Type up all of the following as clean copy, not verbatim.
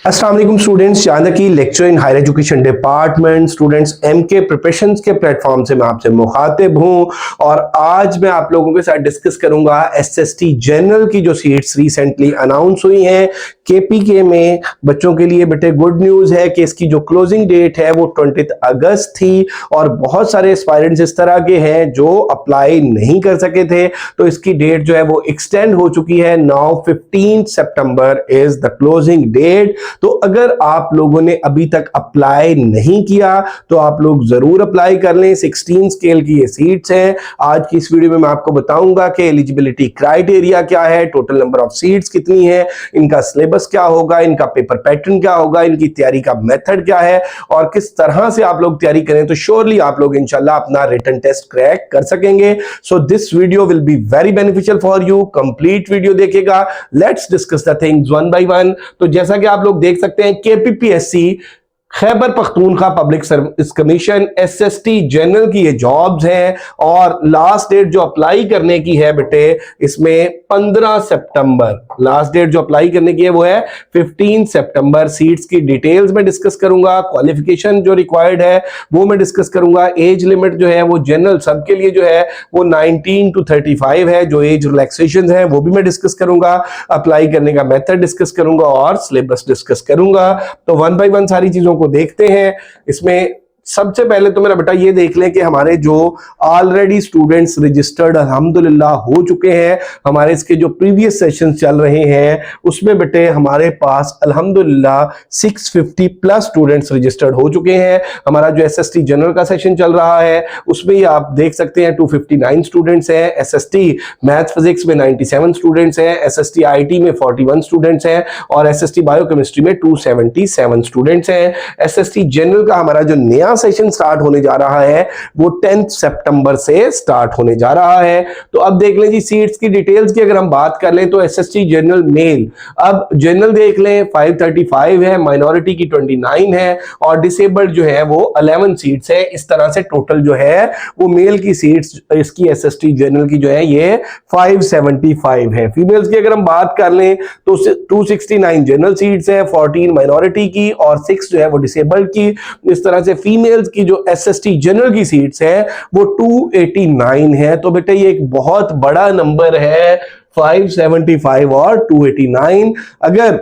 अस्सलाम वालेकुम स्टूडेंट्स, जहाँ तक कि lecture in higher education department students MK preparations के प्लेटफॉर्म से मैं आपसे मुखातिब हूँ और आज मैं आप लोगों के साथ डिस्कस करूंगा एसएसटी जनरल की जो सीट्स रिसेंटली अनाउंस हुई हैं केपीके में। बच्चों के लिए बेटे गुड न्यूज़ है कि इसकी जो क्लोजिंग डेट है वो 20 अगस्त थी और बहुत सारे एस्पायरेंट्स इस तरह के हैं जो अप्लाई नहीं कर सके थे, तो इसकी डेट जो है वो एक्सटेंड हो चुकी है। Now 15 September is the closing date. तो अगर आप लोगों ने अभी तक अप्लाई नहीं किया तो आप लोग जरूर अप्लाई कर लें। 16 स्केल की ये सीट्स हैं। आज की इस वीडियो में मैं आपको बताऊंगा कि एलिजिबिलिटी क्राइटेरिया क्या है, टोटल नंबर ऑफ सीट्स कितनी है, इनका सिलेबस क्या होगा, इनका पेपर पैटर्न क्या होगा, इनकी तैयारी का मेथड क्या है और किस तरह से आप लोग तैयारी करें तो श्योरली आप लोग इंशाल्लाह अपना रिटन टेस्ट क्रैक कर सकेंगे। So this video will be very beneficial for you. Complete video देखिएगा। Let's discuss the things one by one. तो जैसा कि आप लोग देख सकते हैं KPPSC Khyber Pakhtunkhwa public service commission SST general की ये जॉब्स हैं और लास्ट डेट जो अप्लाई करने की है बेटे इसमें 15 सितंबर लास्ट डेट जो अप्लाई करने की है वो है 15 सितंबर। सीट्स की डिटेल्स में डिस्कस करूंगा, क्वालिफिकेशन जो रिक्वायर्ड है वो मैं डिस्कस करूंगा। एज लिमिट जो है वो जनरल सबके लिए जो है वो 19 to 35 है। जो एज रिलैक्सेशन है वो भी मैं डिस्कस करूंगा, अप्लाई करने का मेथड डिस्कस करूंगा और सिलेबस डिस्कस करूंगा। तो वन बाय वन सारी चीजों को देखते हैं। इसमें सबसे पहले तो मेरा बेटा ये देख लें कि हमारे जो ऑलरेडी स्टूडेंट्स रजिस्टर्ड अल्हम्दुलिल्लाह हो चुके हैं, हमारे इसके जो प्रीवियस सेशंस चल रहे हैं उसमें बेटे हमारे पास अल्हम्दुलिल्लाह 650 प्लस स्टूडेंट्स रजिस्टर्ड हो चुके हैं। हमारा जो एसएसटी जनरल का सेशन चल रहा है उसमें ही आप देख सकते हैं 259 स्टूडेंट्स हैं। एसएसटी मैथ्स फिजिक्स में 97 स्टूडेंट्स हैं, एसएसटी आईटी में 41 स्टूडेंट्स हैं और एसएसटी बायोकेमिस्ट्री में 277 स्टूडेंट्स हैं। एसएसटी जनरल का हमारा जो नया सेशन स्टार्ट होने जा रहा है वो 10 सितंबर से स्टार्ट होने जा रहा है। तो अब देख लें जी सीट्स की डिटेल्स की अगर हम बात कर लें तो एसएसटी जनरल मेल, अब जनरल देख लें 535 है, माइनॉरिटी की 29 है और डिसेबल्ड जो है वो 11 सीट्स है। इस तरह से टोटल जो है वो मेल की सीट्स इसकी एसएसटी जनरल की जो है ये 575 है। फीमेल्स की अगर हम बात कर लें तो 269 जनरल सीट्स है, 14 माइनॉरिटी की और 6 जो है वो डिसेबल्ड की। इस तरह से फीमेल्स की जो एसएसटी जनरल की सीट्स है वो 289 है। तो बेटे ये एक बहुत बड़ा नंबर है 575 और 289। अगर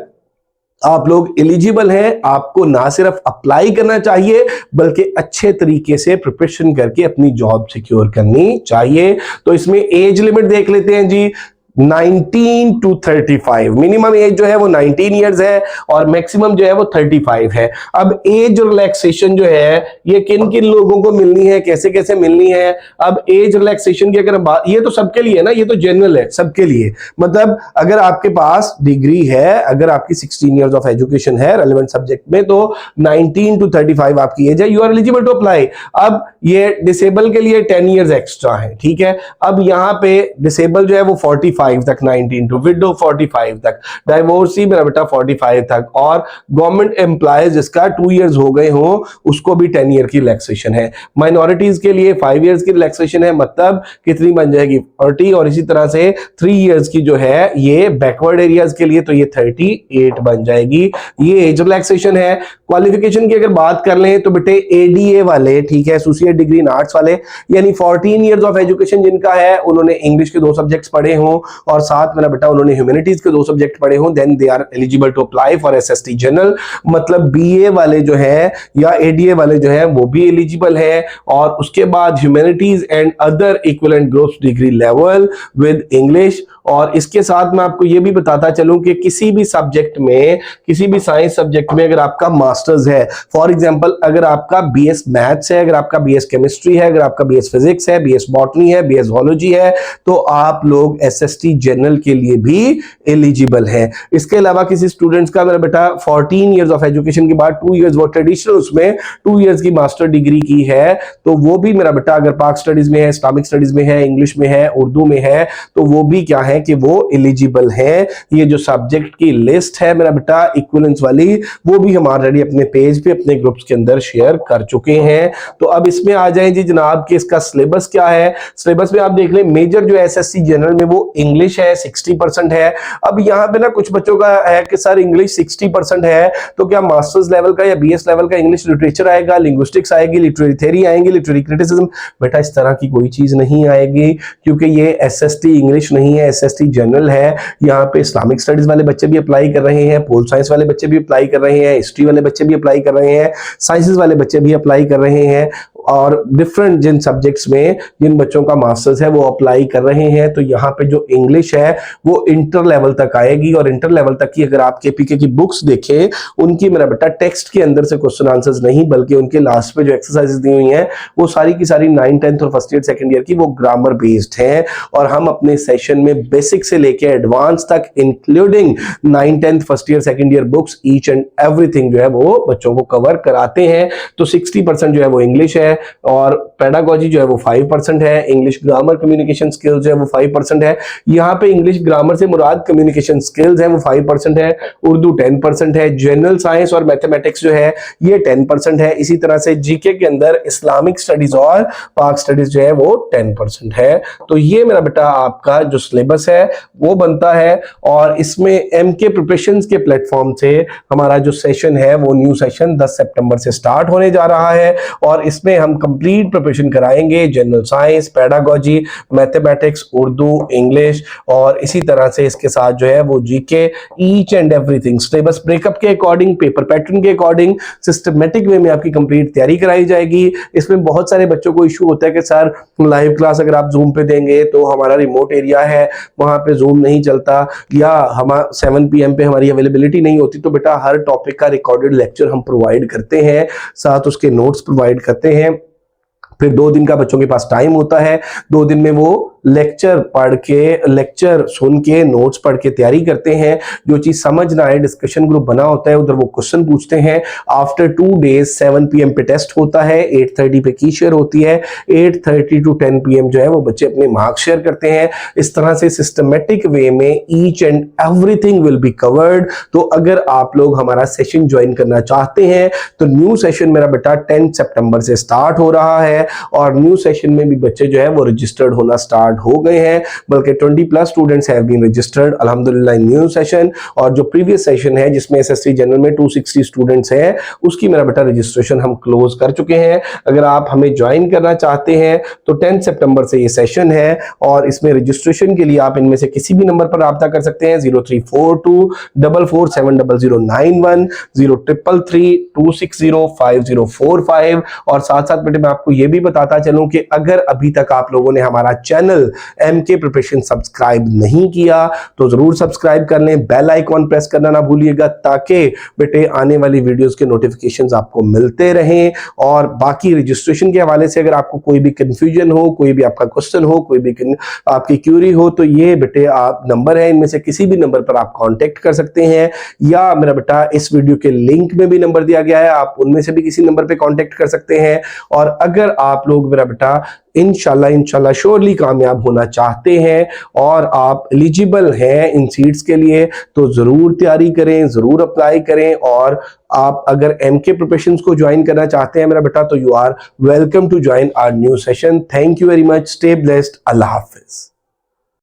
आप लोग एलिजिबल हैं, आपको ना सिर्फ अप्लाई करना चाहिए बल्कि अच्छे तरीके से प्रिपरेशन करके अपनी जॉब सिक्योर करनी चाहिए। तो इसमें एज लिमिट देख लेते हैं जी, 19 to 35। मिनिमम एज जो है वो 19 इयर्स है और मैक्सिमम जो है वो 35 है। अब एज रिलैक्सेशन जो है ये किन किन लोगों को मिलनी है, कैसे कैसे मिलनी है। अब एज रिलैक्सेशन की अगर बात, ये तो सबके लिए ना, ये तो जनरल है सबके लिए। मतलब अगर आपके पास डिग्री है, अगर आपकी 16 इयर्स ऑफ एजुकेशन है रेलेवेंट सब्जेक्ट में तो 19 to 35 आपकी एज है, you are eligible to apply. अब ये डिसेबल के लिए 10 इयर्स एक्स्ट्रा है, ठीक है। अब यहाँ पे डिसेबल जो है वो 45 तक, 19 टू विडो 45 तक, डाइवोर्सी मेरा बेटा 45 तक और गवर्नमेंट एम्प्लॉयज जिसका 2 इयर्स हो गए हो उसको भी 10 ईयर की रिलैक्सेशन है। माइनॉरिटीज के लिए 5 इयर्स की रिलैक्सेशन है, मतलब कितनी बन जाएगी 40 और इसी तरह से 3 इयर्स की जो है ये बैकवर्ड एरियाज के लिए तो ये 38 बन जाएगी। ये एज रिलैक्सेशन है। क्वालिफिकेशन की अगर बात कर लें तो बेटे एडीए वाले, ठीक है, एसोसिएट डिग्री इन आर्ट्स वाले, यानी 14 इयर्स ऑफ एजुकेशन जिनका है उन्होंने इंग्लिश के 2 सब्जेक्ट्स पढ़े हों और साथ मेरा बेटा उन्होंने ह्यूमैनिटीज के 2 सब्जेक्ट पढ़े हों, then they are eligible to apply for SST general. मतलब बीए वाले जो है या एडीए वाले जो है वो भी एलिजिबल है और उसके बाद humanities and other equivalent groups degree level with English. और इसके साथ मैं आपको ये भी बताता चलूं कि किसी भी सब्जेक्ट में, किसी भी साइंस सब्जेक्ट में अगर आपका मास्टर्स है, फॉर एग्जांपल अगर आपका बीएस मैथ्स है, अगर आपका बीएस केमिस्ट्री है, अगर आपका बीएस फिजिक्स है, बीएस बॉटनी है, बीएस ज़ूलॉजी है, तो आप लोग एसएसटी जनरल के लिए भी एलिजिबल है। इसके अलावा किसी स्टूडेंट्स का मेरा बेटा 14 इयर्स ऑफ एजुकेशन के बाद 2 इयर्स वो ट्रेडिशनल उसमें 2 इयर्स की मास्टर डिग्री की है तो वो भी मेरा बेटा अगर पाक स्टडीज में है, इस्लामिक स्टडीज में है, इंग्लिश में है, उर्दू में है तो वो भी क्या है हैं कि वो एलिजिबल हैं। ये जो सब्जेक्ट की लिस्ट है मेरा बेटा इक्विवेलेंस वाली, वो भी हम ऑलरेडी अपने पेज पे अपने ग्रुप्स के अंदर शेयर कर चुके हैं। तो अब इसमें आ जाएं जी जनाब कि इसका सिलेबस क्या है। सिलेबस में आप देख लें, मेजर जो एसएससी जनरल में वो इंग्लिश है, 60% है। अब यहाँ पे ना कुछ बच्चों का है कि सर इंग्लिश 60% है तो क्या मास्टर्स लेवल का या बीएस लेवल का इंग्लिश लिटरेचर आएगा, लिंग्विस्टिक्स आएगी, लिटरेरी थ्योरी आएंगी, लिटरेरी क्रिटिसिज्म? बेटा इस तरह की कोई चीज नहीं आएगी, क्योंकि ये एसएसटी इंग्लिश नहीं है, एसएसटी जनरल है। यहाँ पे इस्लामिक स्टडीज वाले बच्चे भी अप्लाई कर रहे हैं, पोल साइंस वाले बच्चे भी अप्लाई कर रहे हैं, हिस्ट्री वाले बच्चे भी अप्लाई कर रहे हैं, साइंसेज वाले बच्चे भी अप्लाई कर रहे हैं, और डिफरेंट जिन सब्जेक्ट्स में जिन बच्चों का मास्टर्स है वो अप्लाई कर रहे हैं। तो यहाँ पे जो इंग्लिश है वो इंटर लेवल तक आएगी, और इंटर लेवल तक की अगर आप केपीके की बुक्स देखें, उनकी मेरा बेटा टेक्स्ट के अंदर से क्वेश्चन आंसर्स नहीं, बल्कि उनके लास्ट पे जो एक्सरसाइजेस दी हुई हैं वो सारी की सारी 9th 10th और फर्स्ट ईयर सेकंड ईयर की वो ग्रामर बेस्ड हैं। और हम अपने सेशन में बेसिक से लेके एडवांस तक including 9th 10th first year second year books each and everything जो है वो बच्चों को कवर कराते हैं। तो 60% जो है वो इंग्लिश है, और पेडागोजी जो है वो 5% है, इंग्लिश ग्रामर कम्युनिकेशन स्किल्स जो है वो 5% है। यहाँ पे इंग्लिश ग्रामर से मुराद कम्युनिकेशन स्किल्स है वो 5% है, उर्दू 10% है, जनरल साइंस और मैथमेटिक्स जो है ये 10% है। इसी तरह से जीके के अंदर इस्लामिक स्टडीज और पाक स्टडीज जो है वो 10% है। तो ये मेरा बेटा आपका जो सिलेबस है वो बनता है, और इसमें एमके प्रिपरेशंस के प्लेटफॉर्म से हमारा जो सेशन है वो न्यू सेशन 10 सितंबर से स्टार्ट होने जा रहा है, और इसमें हम कंप्लीट प्रिपरेशन कराएंगे general science, pedagogy, mathematics, Urdu, English, और इसी तरह से इसके साथ जो है वो GK, each and everything syllabus breakup के अकॉर्डिंग, पेपर पैटर्न के अकॉर्डिंग सिस्टमेटिक वे में आपकी कंप्लीट तैयारी कराई जाएगी। इसमें बहुत सारे बच्चों को इशू होता है कि सर लाइव क्लास अगर आप जूम पे देंगे तो हमारा रिमोट एरिया है, वहां पे जूम नहीं चलता, या हम 7 PM पे हमारी अवेलेबिलिटी नहीं होती। तो बेटा हर टॉपिक का रिकॉर्डेड लेक्चर हम प्रोवाइड करते हैं, साथ उसके नोट्स प्रोवाइड करते हैं। फिर 2 दिन का बच्चों के पास टाइम होता है, 2 दिन में वो लेक्चर पढ़ के, लेक्चर सुन के, नोट्स पढ़ के तैयारी करते हैं। जो चीज समझ ना आए डिस्कशन ग्रुप बना होता है, उधर वो क्वेश्चन पूछते हैं। आफ्टर 2 डेज 7 PM पे टेस्ट होता है, 8:30 पे की शेयर होती है, 8:30 to 10 PM जो है वो बच्चे अपने मार्क्स शेयर करते हैं। इस तरह से सिस्टमेटिक वे में each and everything will be covered. तो अगर आप लोग हमारा सेशन ज्वाइन करना चाहते हैं तो न्यू सेशन मेरा बेटा 10 सितंबर से स्टार्ट हो रहा है, और न्यू सेशन में भी बच्चे जो है वो रजिस्टर्ड होना स्टार्ट हो गए हैं, बल्कि 20+ स्टूडेंट्स हैव बीन रजिस्टर्ड अल्हम्दुलिल्लाह इन न्यू सेशन। और जो प्रीवियस सेशन है जिसमें एसएससी जनरल में 260 स्टूडेंट्स हैं, उसकी मेरा बेटा रजिस्ट्रेशन हम क्लोज कर चुके हैं। अगर आप हमें ज्वाइन करना चाहते हैं तो 10 सितंबर से ये सेशन है, और इसमें रजिस्ट्रेशन के लिए आप इनमें से किसी भी नंबर पर रब्ता कर सकते हैं, 0342 447091, 0333260545। और साथ साथ बेटे मैं आपको ये भी बताता चलूं कि अगर अभी तक आप लोगों ने हमारा चैनल एमके प्रिपरेशन सब्सक्राइब नहीं किया तो जरूर सब्सक्राइब कर लें, बेल आइकॉन प्रेस करना ना भूलिएगा, ताकि बेटे आने वाली वीडियोस के नोटिफिकेशंस आपको मिलते रहें। और बाकी रजिस्ट्रेशन के हवाले से अगर आपको कोई भी कंफ्यूजन हो, कोई भी आपका क्वेश्चन हो, कोई भी आपकी क्यूरी हो, तो ये बेटे आप नंबर है, इनमें से किसी भी नंबर पर आप कांटेक्ट कर सकते हैं, या मेरा बेटा इस वीडियो के लिंक में भी नंबर दिया गया है, आप उनमें से भी किसी नंबर पे कांटेक्ट कर सकते हैं। और अगर आप लोग मेरा बेटा इंशाल्लाह श्योरली कामयाब होना चाहते हैं और आप एलिजिबल हैं इन सीट्स के लिए, तो जरूर तैयारी करें, जरूर अप्लाई करें। और आप अगर एमके प्रिपरेशंस को ज्वाइन करना चाहते हैं मेरा बेटा, तो you are welcome to join our new session. Thank you very much, stay blessed, अल्लाह हाफिज।